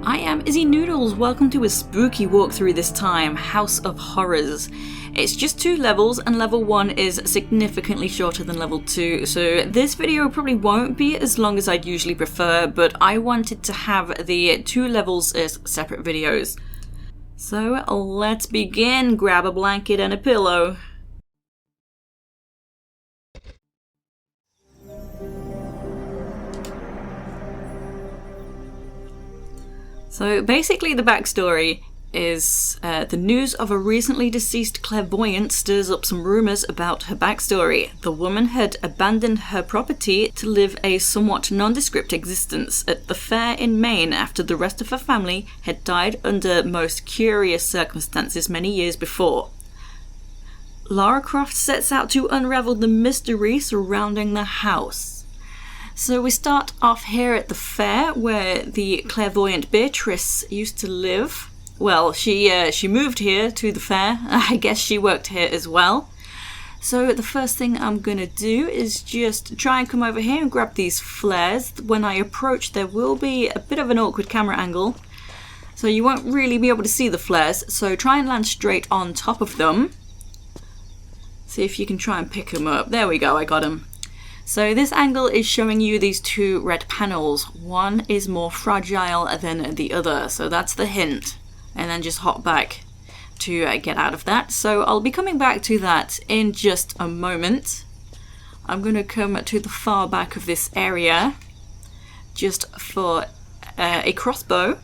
I am Izzy Noodles, welcome to a spooky walkthrough this time, House of Horrors. It's just 2 levels and level 1 is significantly shorter than level 2, so this video probably won't be as long as I'd usually prefer, but I wanted to have the 2 levels as separate videos. So let's begin, grab a blanket and a pillow. So basically the backstory is the news of a recently deceased clairvoyant stirs up some rumours about her backstory. The woman had abandoned her property to live a somewhat nondescript existence at the fair in Maine after the rest of her family had died under most curious circumstances many years before. Lara Croft sets out to unravel the mystery surrounding the house. So we start off here at the fair where the clairvoyant Beatrice used to live. Well, she moved here to the fair. I guess she worked here as well. So the first thing I'm gonna do is just try and come over here and grab these flares. When I approach, there will be a bit of an awkward camera angle, so you won't really be able to see the flares. So try and land straight on top of them. See if you can try and pick them up. There we go, I got them. So this angle is showing you these 2 red panels. One is more fragile than the other, so that's the hint. And then just hop back to get out of that. So I'll be coming back to that in just a moment. I'm going to come to the far back of this area just for a crossbow.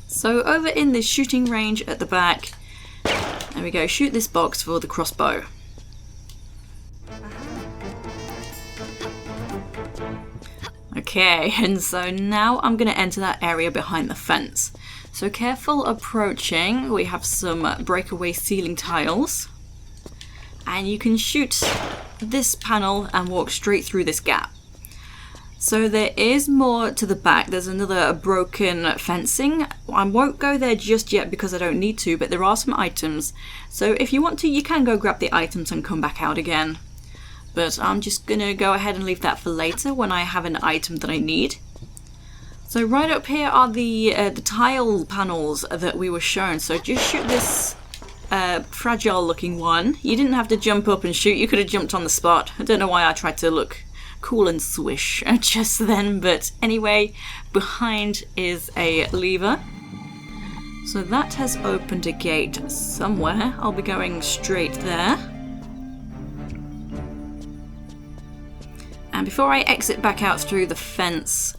So over in the shooting range at the back, there we go, shoot this box for the crossbow. Okay, and so now I'm going to enter that area behind the fence. So careful approaching, we have some breakaway ceiling tiles. And you can shoot this panel and walk straight through this gap. So there is more to the back, there's another broken fencing. I won't go there just yet because I don't need to, but there are some items. So if you want to, you can go grab the items and come back out again. But I'm just gonna go ahead and leave that for later when I have an item that I need. So right up here are the tile panels that we were shown. So just shoot this fragile looking one. You didn't have to jump up and shoot, you could have jumped on the spot. I don't know why I tried to look cool and swish just then, but anyway, behind is a lever. So that has opened a gate somewhere. I'll be going straight there. And before I exit back out through the fence,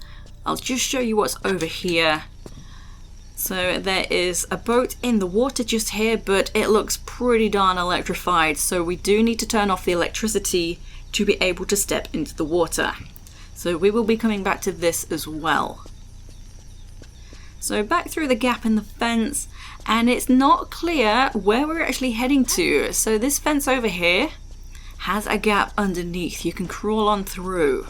I'll just show you what's over here. So there is a boat in the water just here, but it looks pretty darn electrified, so we do need to turn off the electricity to be able to step into the water. So we will be coming back to this as well. So back through the gap in the fence, and it's not clear where we're actually heading to. So this fence over here has a gap underneath. You can crawl on through.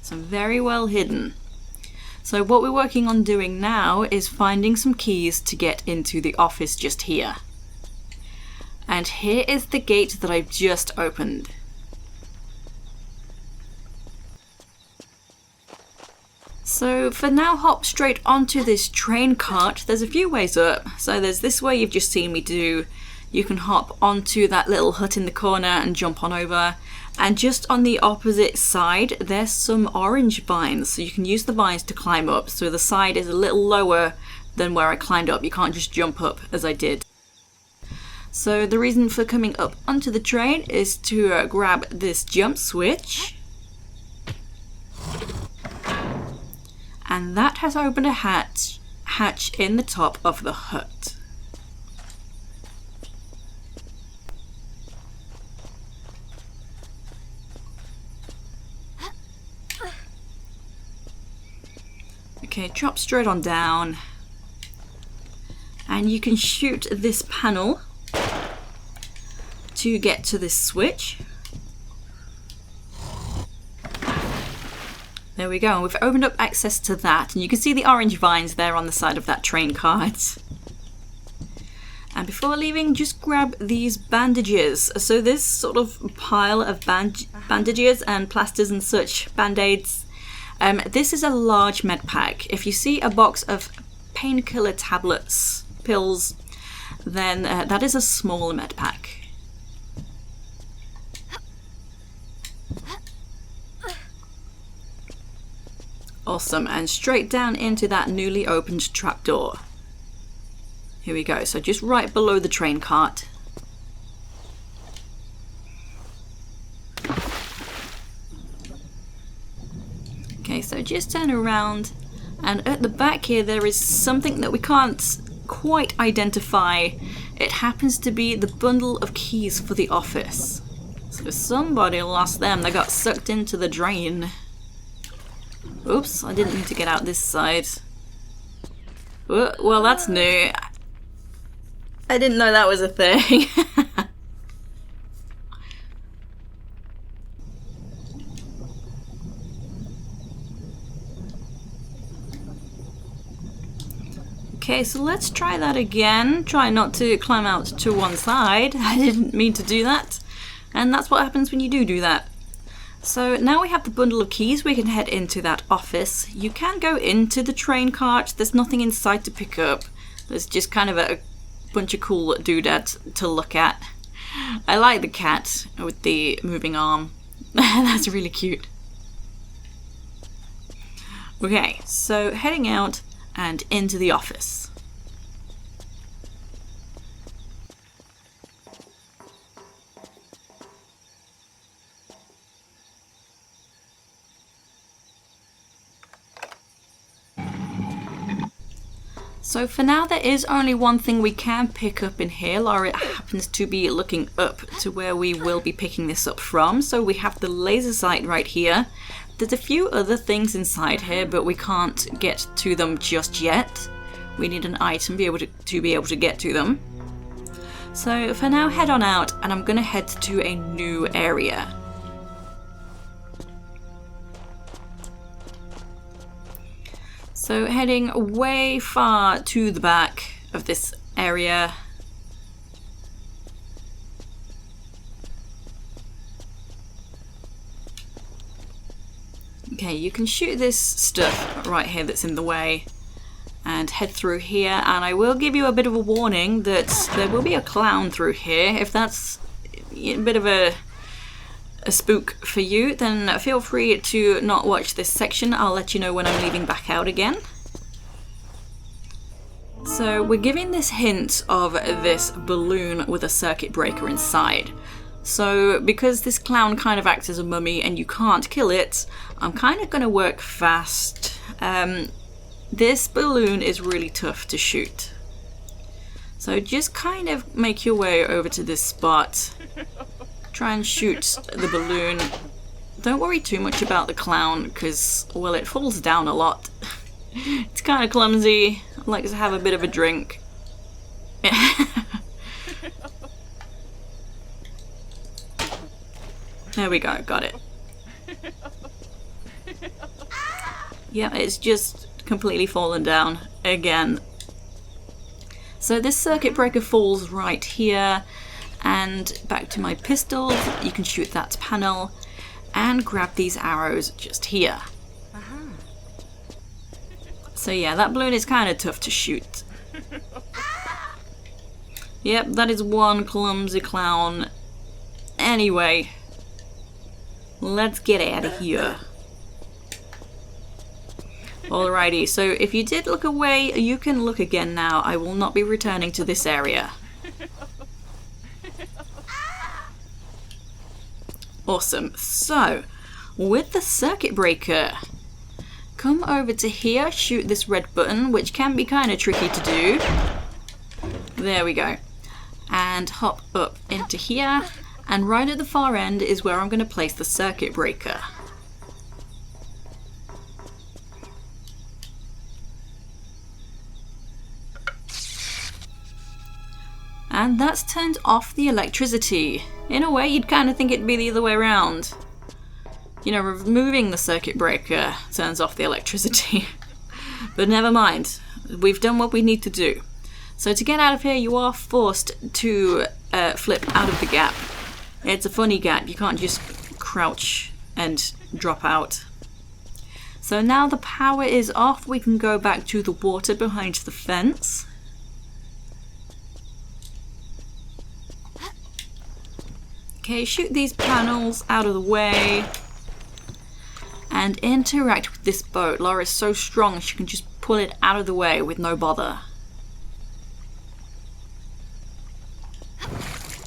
So very well hidden. So what we're working on doing now is finding some keys to get into the office just here. And here is the gate that I've just opened. So for now, hop straight onto this train cart. There's a few ways up. So there's this way you've just seen me do. You can hop onto that little hut in the corner and jump on over. And just on the opposite side, there's some orange vines. So you can use the vines to climb up. So the side is a little lower than where I climbed up. You can't just jump up as I did. So the reason for coming up onto the train is to grab this jump switch. And that has opened a hatch in the top of the hut. Okay, drop straight on down. And you can shoot this panel to get to this switch. There we go, and we've opened up access to that, and you can see the orange vines there on the side of that train cart. And before leaving, just grab these bandages. So this sort of pile of bandages and plasters and such, band-aids, This is a large med pack. If you see a box of painkiller tablets, pills, then that is a smaller med pack. Awesome, and straight down into that newly opened trapdoor. Here we go, so just right below the train cart. Okay, so just turn around, and at the back here there is something that we can't quite identify. It happens to be the bundle of keys for the office. So somebody lost them, they got sucked into the drain. Oops, I didn't mean to get out this side. Well, that's new. I didn't know that was a thing. Okay, so let's try that again. Try not to climb out to one side. I didn't mean to do that. And that's what happens when you do that. So now we have the bundle of keys, we can head into that office. You can go into the train cart, there's nothing inside to pick up. There's just kind of a bunch of cool doodads to look at. I like the cat with the moving arm. That's really cute. Okay, so heading out and into the office. So for now there is only one thing we can pick up in here. Laura happens to be looking up to where we will be picking this up from. So we have the Lasersight right here. There's a few other things inside here, but we can't get to them just yet. We need an item to be able to get to them. So for now, head on out, and I'm gonna head to a new area. So heading way far to the back of this area. Okay, you can shoot this stuff right here that's in the way and head through here, and I will give you a bit of a warning that there will be a clown through here. If that's a bit of a spook for you, then feel free to not watch this section. I'll let you know when I'm leaving back out again. So we're giving this hint of this balloon with a circuit breaker inside. So because this clown kind of acts as a mummy and you can't kill it, I'm kind of going to work fast. This balloon is really tough to shoot. So just kind of make your way over to this spot. Try and shoot the balloon. Don't worry too much about the clown because, well, it falls down a lot. It's kind of clumsy. Likes to have a bit of a drink. There we go, got it. Yeah, it's just completely fallen down again. So this circuit breaker falls right here. And back to my pistols, you can shoot that panel and grab these arrows just here. So yeah, that balloon is kind of tough to shoot. Yep, that is one clumsy clown. Anyway, let's get out of here. Alrighty, so if you did look away, you can look again now. I will not be returning to this area. Awesome. So, with the circuit breaker, come over to here, shoot this red button, which can be kind of tricky to do. There we go. And hop up into here, and right at the far end is where I'm going to place the circuit breaker. And that's turned off the electricity. In a way, you'd kind of think it'd be the other way around. You know, removing the circuit breaker turns off the electricity. But never mind. We've done what we need to do. So to get out of here, you are forced to flip out of the gap. It's a funny gap. You can't just crouch and drop out. So now the power is off, we can go back to the water behind the fence. Okay, shoot these panels out of the way. And interact with this boat. Laura's so strong she can just pull it out of the way with no bother.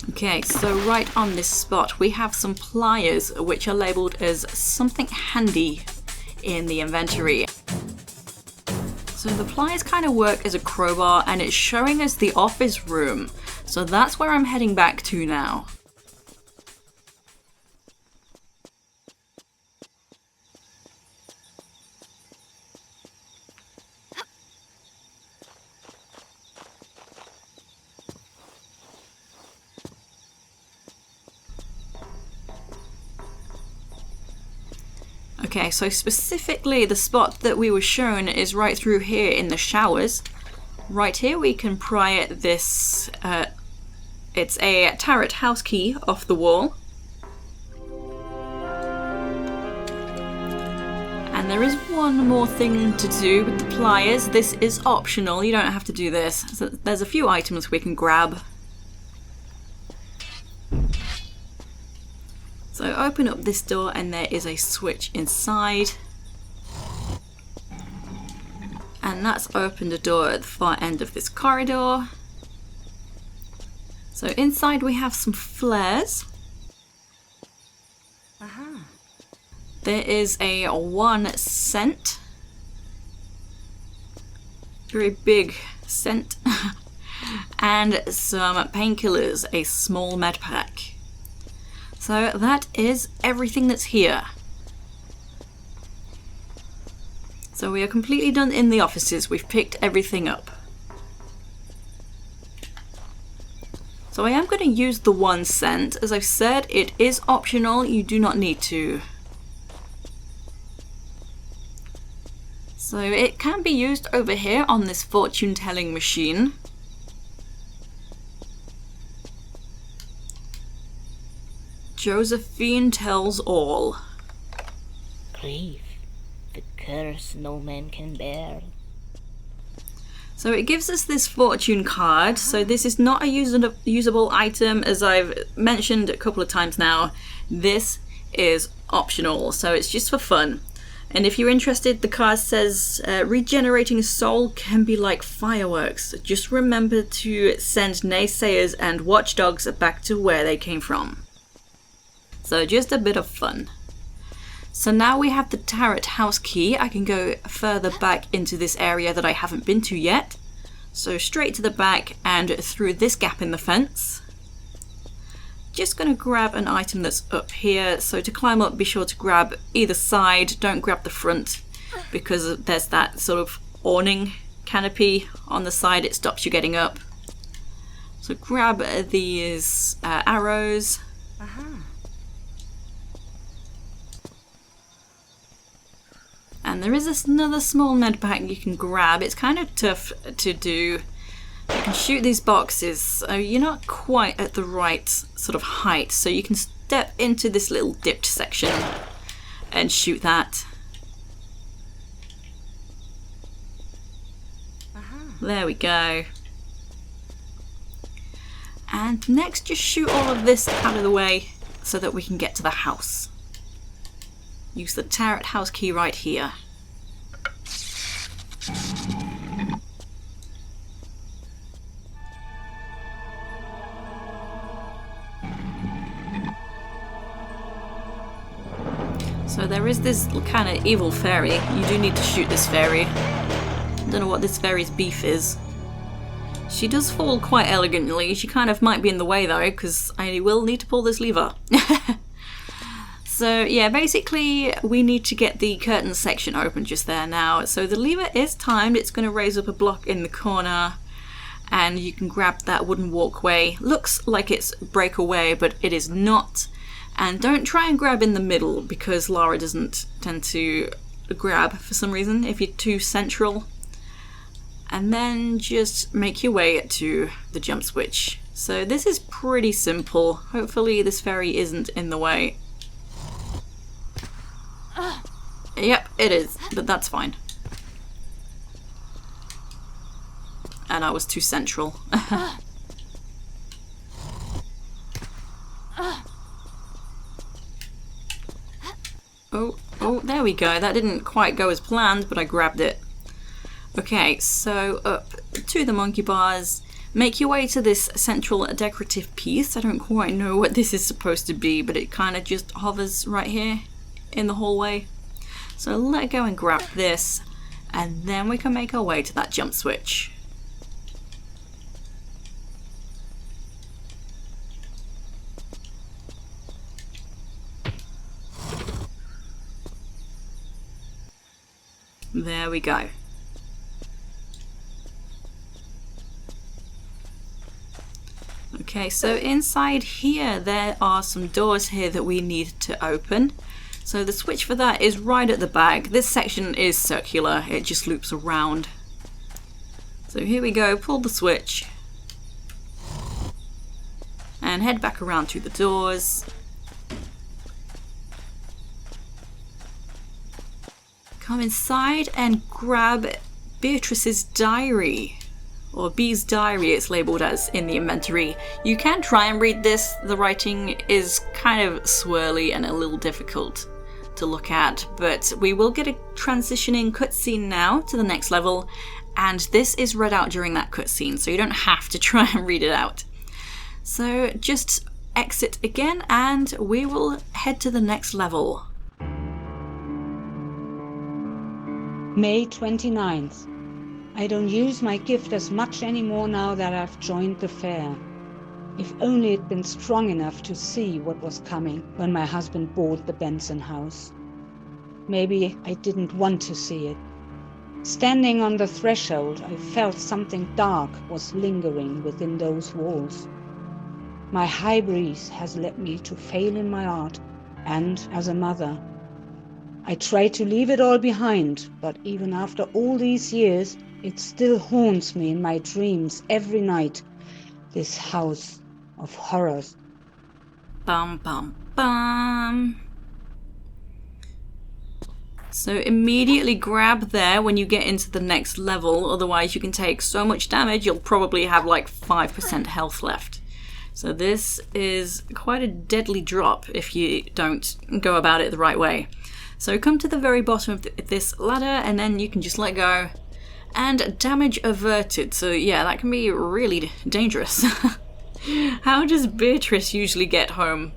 Okay, so right on this spot we have some pliers which are labelled as something handy in the inventory. So the pliers kind of work as a crowbar and it's showing us the office room. So that's where I'm heading back to now. Okay, so specifically the spot that we were shown is right through here in the showers. Right here we can pry this, it's a TRLE house key off the wall. And there is one more thing to do with the pliers. This is optional, you don't have to do this. So there's a few items we can grab. So open up this door and there is a switch inside. And that's opened a door at the far end of this corridor. So inside we have some flares. There is a 1 cent. Very big cent. And some painkillers, a small medpack. So that is everything that's here. So we are completely done in the offices. We've picked everything up. So I am going to use the 1 cent. As I've said, it is optional. You do not need to. So it can be used over here on this fortune telling machine. Josephine tells all. Grief, the curse no man can bear. So it gives us this fortune card. So this is not a usable item, as I've mentioned a couple of times now. This is optional, so it's just for fun. And if you're interested, the card says regenerating a soul can be like fireworks. Just remember to send naysayers and watchdogs back to where they came from. So just a bit of fun. So now we have the TRLE house key. I can go further back into this area that I haven't been to yet. So straight to the back and through this gap in the fence. Just going to grab an item that's up here. So to climb up, be sure to grab either side. Don't grab the front because there's that sort of awning canopy on the side. It stops you getting up. So grab these arrows. And there is another small medpack you can grab. It's kind of tough to do. You can shoot these boxes, so you're not quite at the right sort of height. So you can step into this little dipped section and shoot that. There we go. And next, just shoot all of this out of the way so that we can get to the house. Use the TRLE house key right here. So there is this kind of evil fairy. You do need to shoot this fairy. Don't know what this fairy's beef is. She does fall quite elegantly. She kind of might be in the way though, because I will need to pull this lever. So yeah, basically we need to get the curtain section open just there now. So the lever is timed. It's going to raise up a block in the corner and you can grab that wooden walkway. Looks like it's breakaway, but it is not. And don't try and grab in the middle because Laura doesn't tend to grab for some reason if you're too central. And then just make your way to the jump switch. So this is pretty simple. Hopefully this fairy isn't in the way. Yep, it is, but that's fine. And I was too central. Oh, there we go. That didn't quite go as planned, but I grabbed it. Okay, so up to the monkey bars. Make your way to this central decorative piece. I don't quite know what this is supposed to be, but it kind of just hovers right here in the hallway. So let go and grab this, and then we can make our way to that jump switch. There we go. Okay, so inside here there are some doors here that we need to open. So the switch for that is right at the back. This section is circular, it just loops around. So here we go, pull the switch. And head back around to the doors. Come inside and grab Beatrice's diary. Or B's diary it's labelled as in the inventory. You can try and read this, the writing is kind of swirly and a little difficult to look at, but we will get a transitioning cutscene now to the next level, and this is read out during that cutscene, so you don't have to try and read it out. So just exit again and we will head to the next level. May 29th. I don't use my gift as much anymore now that I've joined the fair. If only it'd been strong enough to see what was coming when my husband bought the Benson house. Maybe I didn't want to see it. Standing on the threshold, I felt something dark was lingering within those walls. My high breeze has led me to fail in my art and as a mother. I try to leave it all behind, but even after all these years, it still haunts me in my dreams every night. This house of horrors. Bum bum bum. So immediately grab there when you get into the next level, otherwise you can take so much damage you'll probably have like 5% health left. So this is quite a deadly drop if you don't go about it the right way. So come to the very bottom of this ladder and then you can just let go. And damage averted, so yeah, that can be really dangerous. How does Beatrice usually get home?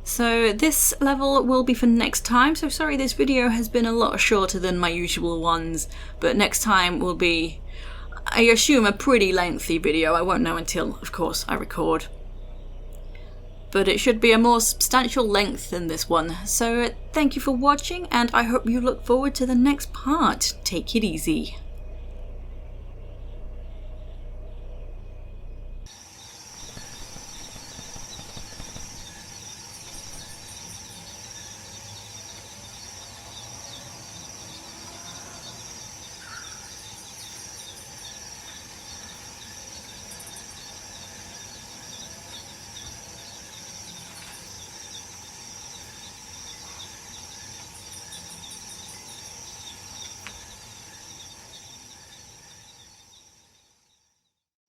So this level will be for next time, so sorry this video has been a lot shorter than my usual ones, but next time will be, I assume, a pretty lengthy video. I won't know until, of course, I record. But it should be a more substantial length than this one. So thank you for watching, and I hope you look forward to the next part. Take it easy.